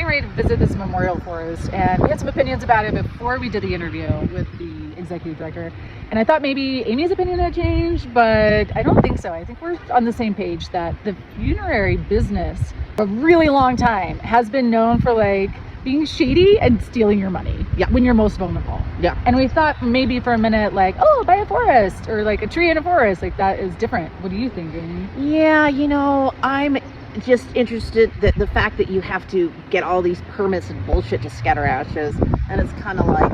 ready to visit this memorial forest, and we had some opinions about it before we did the interview with the executive director. And I thought maybe Amy's opinion had changed, but I don't think so. I think we're on the same page that the funerary business, for a really long time, has been known for like being shady and stealing your money when you're most vulnerable. Yeah. And we thought maybe for a minute, like, oh, buy a forest or like a tree in a forest, like that is different. What do you think, Amy? Yeah, I'm just interested that the fact that you have to get all these permits and bullshit to scatter ashes, and it's kind of like,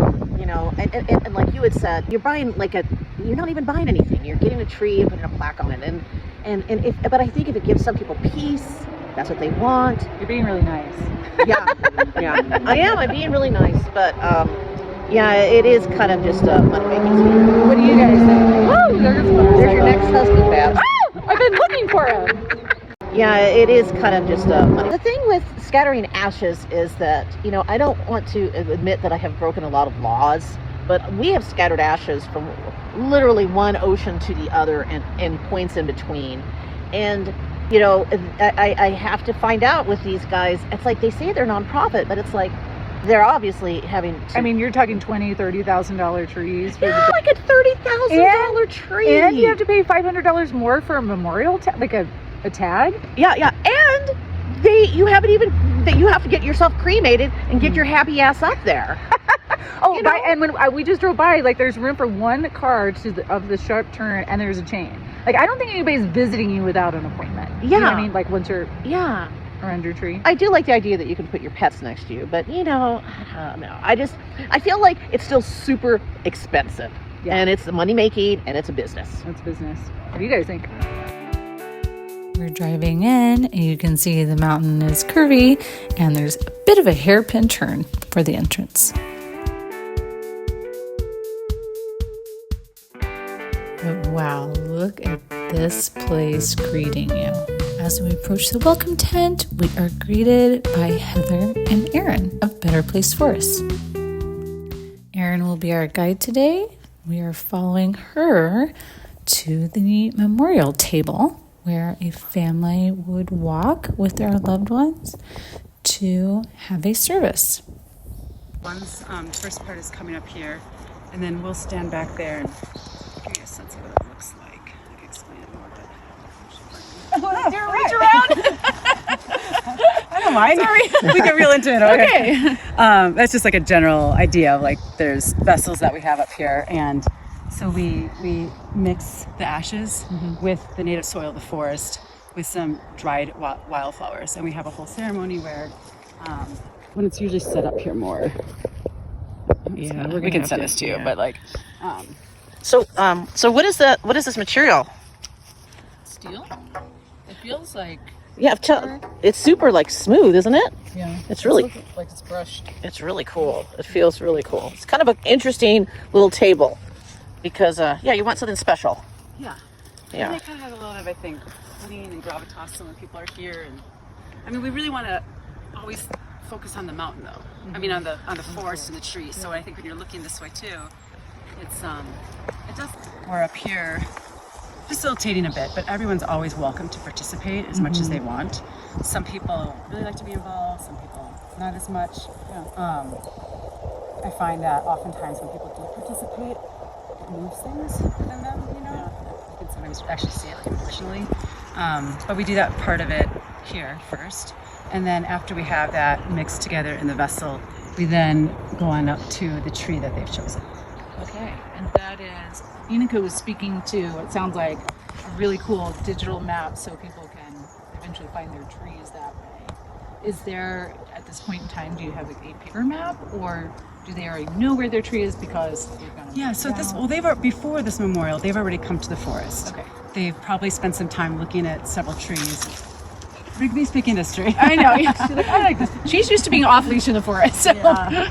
and like you had said, you're not even buying anything. You're getting a tree and putting a plaque on it, but I think if it gives some people peace, that's what they want. You're being really nice. Yeah, I am. I'm being really nice, but it is kind of just a money-making scheme. What do you guys think? Oh, there's your next husband, Babs. Oh, I've been looking for him. Yeah, it is kind of just a money. The thing with scattering ashes is that, I don't want to admit that I have broken a lot of laws, but we have scattered ashes from literally one ocean to the other and points in between. And, I have to find out with these guys, it's like they say they're nonprofit, but it's like they're obviously having to... I mean, you're talking $20,000, $30,000 trees. Yeah, like a $30,000 tree. And you have to pay $500 more for a memorial, like a tag. Yeah, and you have to get yourself cremated and get your happy ass up there. And when we just drove by, like there's room for one car of the sharp turn, and there's a chain. Like I don't think anybody's visiting you without an appointment. Yeah, you know what I mean, like once you're around your tree. I do like the idea that you can put your pets next to you, but I don't know. I feel like it's still super expensive, and it's money making, and it's a business. It's business. What do you guys think? We're driving in, and you can see the mountain is curvy, and there's a bit of a hairpin turn for the entrance. But wow, look at this place greeting you. As we approach the welcome tent, we are greeted by Heather and Erin of Better Place Forest. Erin will be our guide today. We are following her to the memorial table, where a family would walk with their loved ones to have a service. First part is coming up here, and then we'll stand back there and give you a sense of what it looks like. I can explain it more, but... Reach around! I don't mind. Sorry. We get real into it. Okay. That's just like a general idea of like there's vessels that we have up here, and so we mix the ashes with the native soil of the forest with some dried wildflowers, and we have a whole ceremony where when it's usually set up here more. Yeah, we can send this to you, but like. So what is this material? Steel? It feels like... Yeah, it's super like smooth, isn't it? Yeah. It's really like it's brushed. It's really cool. It feels really cool. It's kind of an interesting little table because you want something special. Yeah. Yeah. And it kind of has a lot of, I think, lean and gravitas when people are here, and I mean we really want to always focus on the mountain though. I mean on the forest and the trees. So I think when you're looking this way too, we're up here facilitating a bit, but everyone's always welcome to participate as much as they want. Some people really like to be involved, some people not as much. I find that oftentimes when people do participate, it moves things within them, You can sometimes actually see it like emotionally. But we do that part of it here first, and then after we have that mixed together in the vessel, we then go on up to the tree that they've chosen. Okay, and that is... Inika was speaking to, it sounds like, a really cool digital map so people can eventually find their trees that way. Is there, at this point in time, do you have like a paper map, or do they already know where their tree is because they've gone? Yeah, so before this memorial, they've already come to the forest. Okay. They've probably spent some time looking at several trees. Rigby speaking this tree. I know. Yeah. She's like, I like this. She's used to being off leash in the forest. So. Yeah.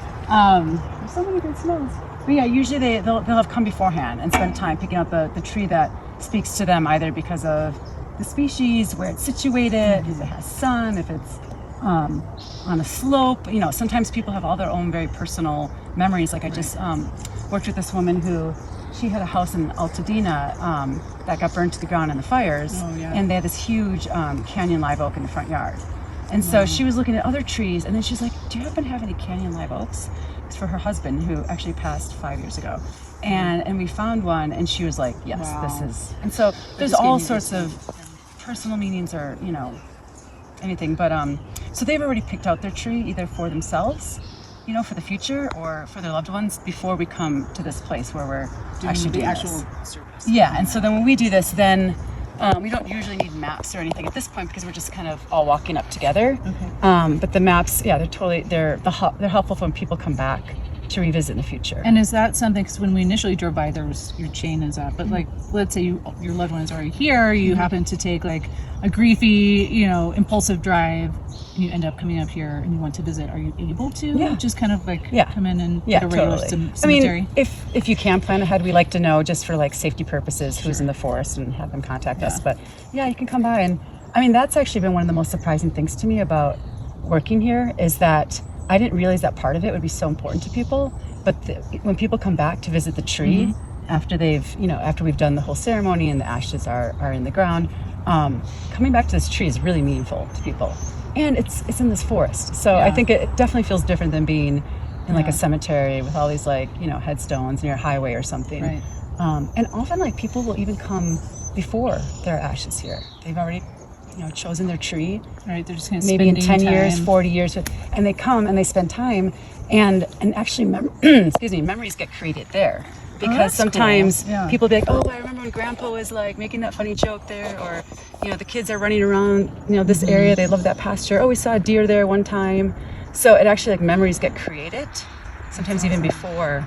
There's so many good smells. But yeah, usually they'll have come beforehand and spent time picking out the tree that speaks to them, either because of the species, where it's situated, if it has sun, if it's on a slope. Sometimes people have all their own very personal memories. Like I just worked with this woman who, she had a house in Altadena that got burned to the ground in the fires, and they had this huge canyon live oak in the front yard. And so she was looking at other trees, and then she's like, do you happen to have any Canyon live oaks? It's for her husband, who actually passed 5 years ago. And we found one, and she was like, yes, this is. And so there's all sorts of personal meanings, or, you know, anything. But so they've already picked out their tree, either for themselves, you know, for the future, or for their loved ones, before we come to this place where we're actually doing this. service. Yeah, and so then when we do this, then we don't usually need maps or anything at this point, because we're just kind of all walking up together. Okay. But the maps, yeah, they're helpful when people come back to revisit in the future. And is that something, because when we initially drove by, there was, your chain is up, but like, let's say your loved one is already here, you happen to take like a griefy, you know, impulsive drive, and you end up coming up here and you want to visit, are you able to just kind of like come in and get a regular cemetery? I mean, if you can plan ahead, we like to know, just for like safety purposes, who's in the forest, and have them contact us. But yeah, you can come by. And I mean, that's actually been one of the most surprising things to me about working here, is that I didn't realize that part of it would be so important to people. But when people come back to visit the tree, after after we've done the whole ceremony and the ashes are in the ground, coming back to this tree is really meaningful to people. And it's in this forest. So I think it definitely feels different than being in like a cemetery with all these like, you know, headstones near a highway or something. Right. And often like people will even come before their ashes here. They've already, you know, chosen their tree. Right, they're just kind of maybe in 10 years, time. 40 years, and they come and they spend time, and actually memories get created there. Because that's sometimes cool. Yeah. people be like, oh, I remember when Grandpa was like making that funny joke there, or, you know, the kids are running around, you know, this area, they love that pasture. Oh, we saw a deer there one time. So it actually, like, memories get created, sometimes even before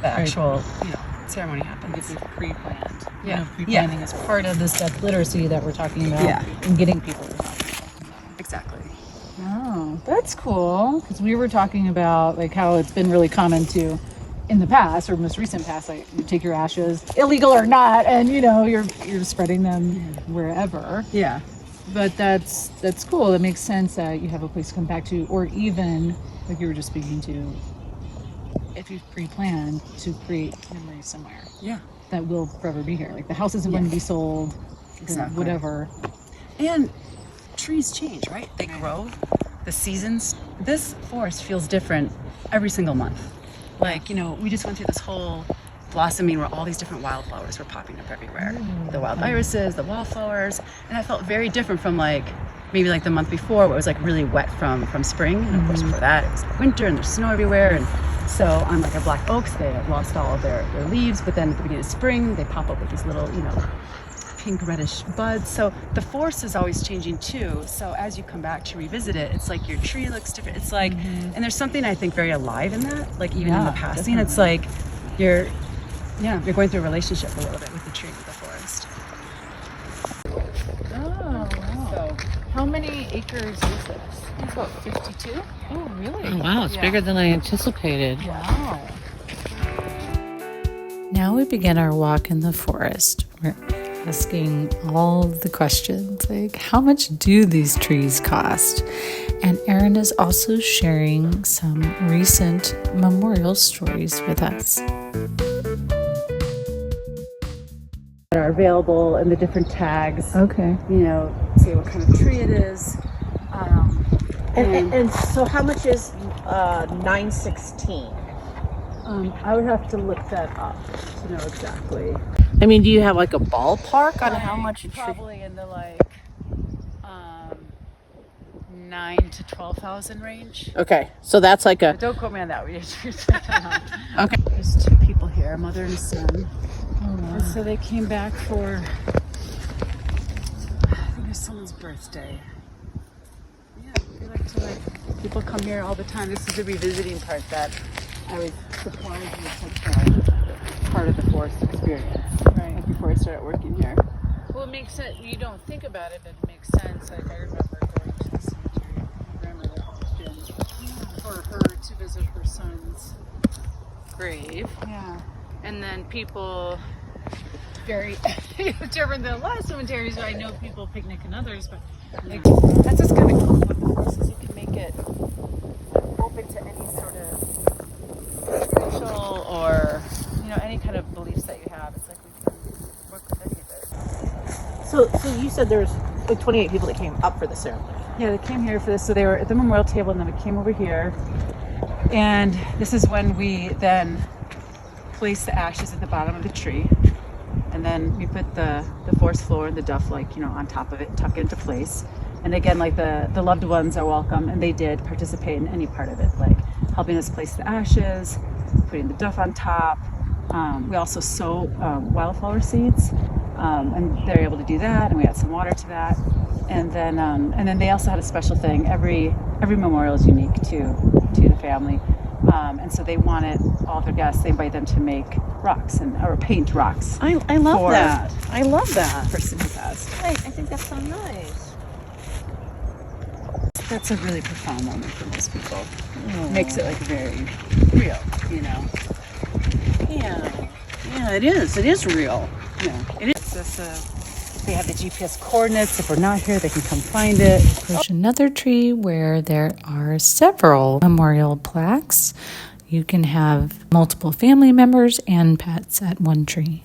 the actual, you know, ceremony happens. It's pre-planned. Yeah. You know, pre-planning is part of this death literacy that we're talking about, and getting people to talk. Exactly. Oh, that's cool. Because we were talking about like how it's been really common to, in the past or most recent past, like you take your ashes, illegal or not, and you know you're spreading them wherever. Yeah. But that's cool. That makes sense that you have a place to come back to, or even like you were just speaking to, if you've pre-planned to create memories somewhere. Yeah. That will forever be here. Like the house isn't going to be sold. Exactly. Whatever. And trees change, right? They grow. The seasons. This forest feels different every single month. Like, you know, we just went through this whole blossoming where all these different wildflowers were popping up everywhere. The wild irises, the wallflowers, and I felt very different from like maybe like the month before where it was like really wet from spring, and of course before that it was winter and there's snow everywhere. And so on like our black oaks, they had lost all of their leaves, but then at the beginning of spring they pop up with these little, you know, pink reddish buds. So the forest is always changing too. So as you come back to revisit it, it's like your tree looks different. It's like, and there's something I think very alive in that. Like even in the passing, it's like you're going through a relationship a little bit with the tree, with the forest. Oh, wow. So how many acres is this? It's about 52. Oh, really? Oh, wow, it's bigger than I anticipated. Wow. Now we begin our walk in the forest. We're asking all the questions, like how much do these trees cost? And Erin is also sharing some recent memorial stories with us. That are available and the different tags. Okay. You know, say what kind of tree it is. And so how much is 916? I would have to look that up to know exactly. I mean, do you have like a ballpark on how much a tree? Probably in the like 9 to 12,000 range. Okay, so that's like a. Don't quote me on that. We Okay. There's two people here, a mother and a son. And so they came back for, I think it's someone's birthday. Yeah, we like to people come here all the time. This is the revisiting part that I was surprised was such a part of the forest experience. Right. Like before I started working here. Well, it makes sense. You don't think about it, but it makes sense. Like I remember going to the cemetery. My grandmother often for her to visit her son's grave. Yeah. And then people very different than a lot of cemeteries. I know people picnic and others, but like That's what's kind of cool with the forest is you can make it open to any sort of racial or, you know, any kind of beliefs that you have. It's like we can work with any of it. So you said there's like 28 people that came up for the ceremony. Yeah, they came here for this. So they were at the memorial table, and then we came over here. And this is when we then placed the ashes at the bottom of the tree. And then we put the forest floor and the duff, on top of it, tuck it into place. And again, the loved ones are welcome, and they did participate in any part of it, like helping us place the ashes, putting the duff on top. We also sow wildflower seeds, and they're able to do that, and we add some water to that. And then they also had a special thing. Every memorial is unique to the family, and so they wanted all of their guests. They invite them to make rocks or paint rocks. I love that. I love that. Person who passed. I think that's so nice. That's a really profound moment for most people. Makes it very real, Yeah, it is. It is real. Yeah, it is. They have the GPS coordinates. If we're not here, they can come find it. Approach another tree where there are several memorial plaques. You can have multiple family members and pets at one tree.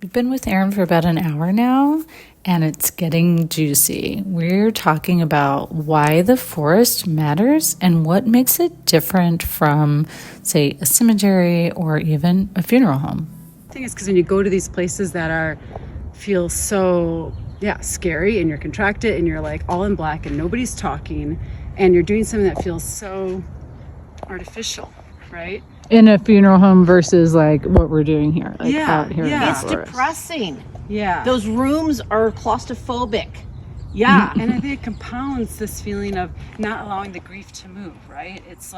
We've been with Erin for about an hour now, and it's getting juicy. We're talking about why the forest matters and what makes it different from, say, a cemetery or even a funeral home. The thing is, because when you go to these places that feel so scary, and you're contracted, and you're all in black, and nobody's talking, and you're doing something that feels so artificial, right? In a funeral home versus what we're doing here, out here. Yeah. It's depressing. Yeah. Those rooms are claustrophobic. Yeah. And I think it compounds this feeling of not allowing the grief to move, right? It's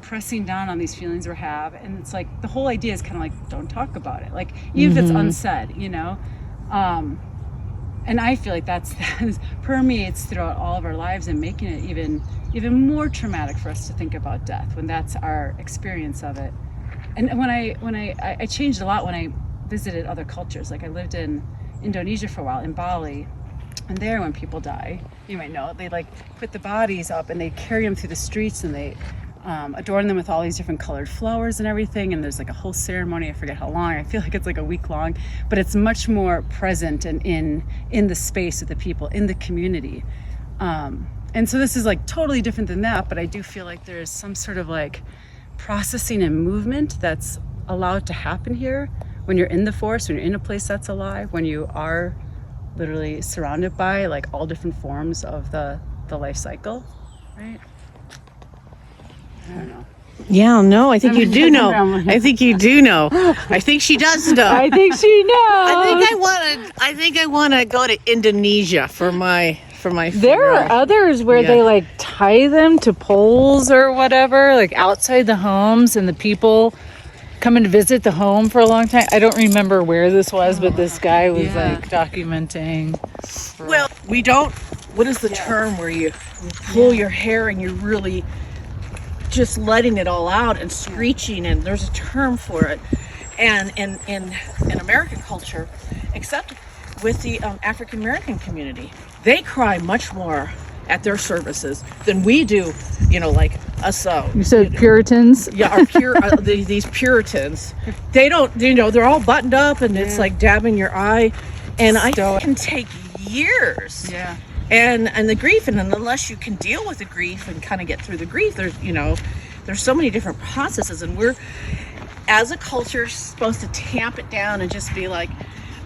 pressing down on these feelings we have, and it's the whole idea is kind of don't talk about it, even if it's unsaid, and I feel that permeates throughout all of our lives, and making it even more traumatic for us to think about death when that's our experience of it. And when I changed a lot when I visited other cultures. I lived in Indonesia for a while, in Bali, and there when people die, you might know, they put the bodies up and they carry them through the streets, and they adorn them with all these different colored flowers and everything, and there's a whole ceremony. I forget how long. I feel it's a week long, but it's much more present and in the space of the people, in the community. And so this is totally different than that, but I do feel there's some sort of processing and movement that's allowed to happen here when you're in the forest, when you're in a place that's alive, when you are literally surrounded by all different forms of the life cycle, right? I don't know. Yeah, no, I think you do know. I think you do know. I think she does know. I think she knows. I think I want to go to Indonesia for my There funeral. are others where they tie them to poles or whatever, outside the homes, and the people coming to visit the home for a long time. I don't remember where this was, but this guy was documenting. Well, we don't. What is the term where you pull your hair and you're really just letting it all out and screeching? And there's a term for it. And in American culture, except with the African American community, they cry much more at their services than we do. Us. You said Puritans? Yeah, these Puritans. They don't. They're all buttoned up, and it's dabbing your eye, and it can take years. Yeah. And the grief, and unless you can deal with the grief and kind of get through the grief, there's so many different processes, and we're, as a culture, supposed to tamp it down and just be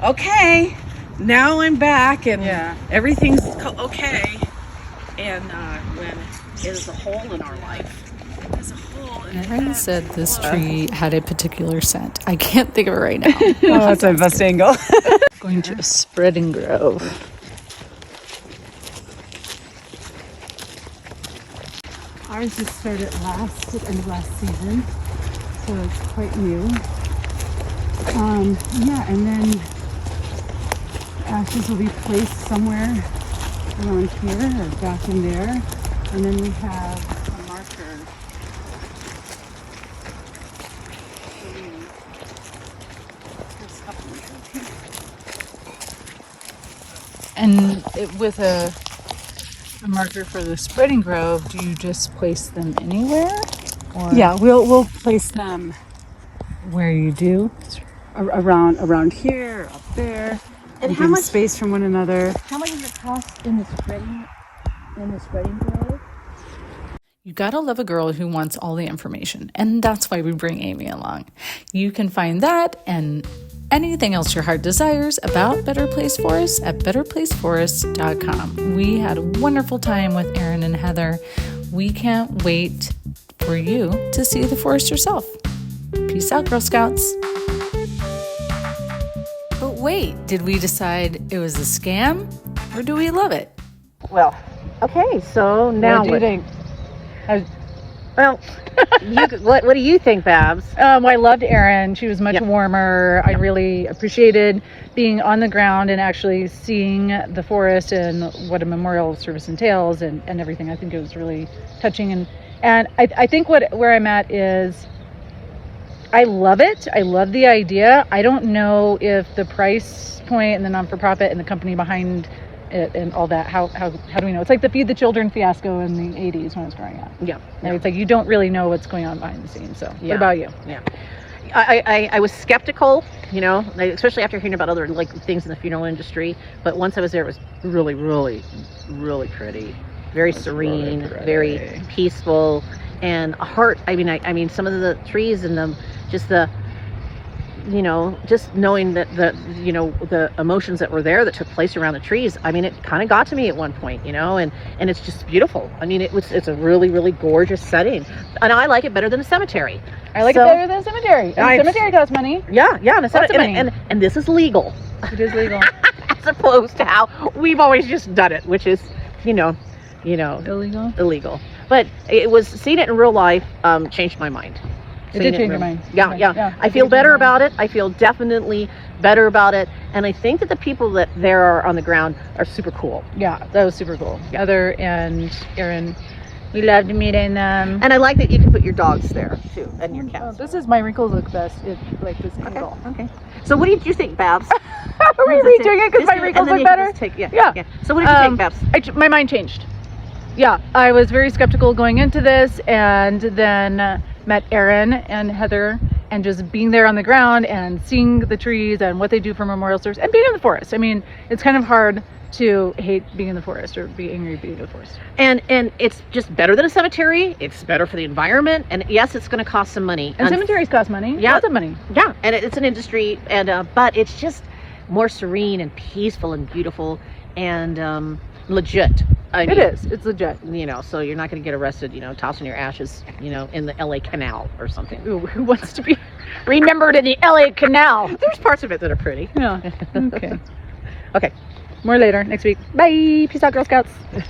okay, now I'm back, and everything's okay. And when there's a hole in our life, there's a hole. Erin said this tree had a particular scent. I can't think of it right now. Oh, that's my best angle. Going to a spreading grove. Ours just started last season, so it's quite new. And then ashes will be placed somewhere around here or back in there, and then we have a marker. And with a marker for the spreading grove, do you just place them anywhere? Or Yeah, we'll place them where you do? around here, up there, And and how much space from one another. How much does it cost in the spreading? in the spreading drive. You gotta love a girl who wants all the information, and that's why we bring Amy along. You can find that and anything else your heart desires about Better Place Forest at betterplaceforest.com. We had a wonderful time with Erin and Heather. We can't wait for you to see the forest yourself. Peace out, Girl Scouts. But wait, did we decide it was a scam or do we love it? Well, okay, so now What do you think? Well, what do you think, Babs? Well, I loved Erin. She was much Yep. warmer. I really appreciated being on the ground and actually seeing the forest and what a memorial service entails and everything. I think it was really touching. And I think where I'm at is I love it. I love the idea. I don't know if the price point and the non-for-profit and the company behind it and all that, how do we know? It's like the Feed the Children fiasco in the 80s when I was growing up. Yeah. And it's like you don't really know what's going on behind the scenes. So Yeah. what about you? I was skeptical, especially after hearing about other like things in the funeral industry. But once I was there, it was really, really, really pretty, very serene, really pretty. very peaceful, and a heart. I mean, some of the trees and just knowing that the emotions that were there that took place around the trees. I mean, it kind of got to me at one point, and it's just beautiful. I mean, it's a really, really gorgeous setting, and I like it better than a cemetery. I like it better than a cemetery. And a cemetery costs money. Yeah, and a Lots cemetery, of money. and this is legal. It is legal. As opposed to how we've always just done it, which is, Illegal? illegal. But it was seeing it in real life changed my mind. It Seeing did in change your real- mind. Yeah, Okay. yeah. I it feel did better change your mind. about it. I feel definitely better about it. And I think that the people that there are on the ground are super cool. Yeah, that was super cool. Heather and Erin, we loved meeting them. And I like that you can put your dogs there too, and your Oh, cats. this is my wrinkles look best. It like this angle. Okay. So what did you think, Babs? Are we redoing it because my wrinkles look better? Yeah. So what did you think, Babs? My mind changed. Yeah, I was very skeptical going into this, and then met Erin and Heather, and just being there on the ground and seeing the trees and what they do for memorial service and being in the forest. I mean, it's kind of hard to hate being in the forest or be angry being in the forest. And it's just better than a cemetery. It's better for the environment, and yes, it's going to cost some money. And cemeteries cost money. Yeah. Lots of money. Yeah, and it's an industry, and but it's just more serene and peaceful and beautiful and legit. I mean, It is. It's legit. So you're not going to get arrested, tossing your ashes, in the LA Canal or something. Ooh, who wants to be remembered in the LA Canal? There's parts of it that are pretty. Yeah. Okay. Okay. More later next week. Bye. Peace out, Girl Scouts.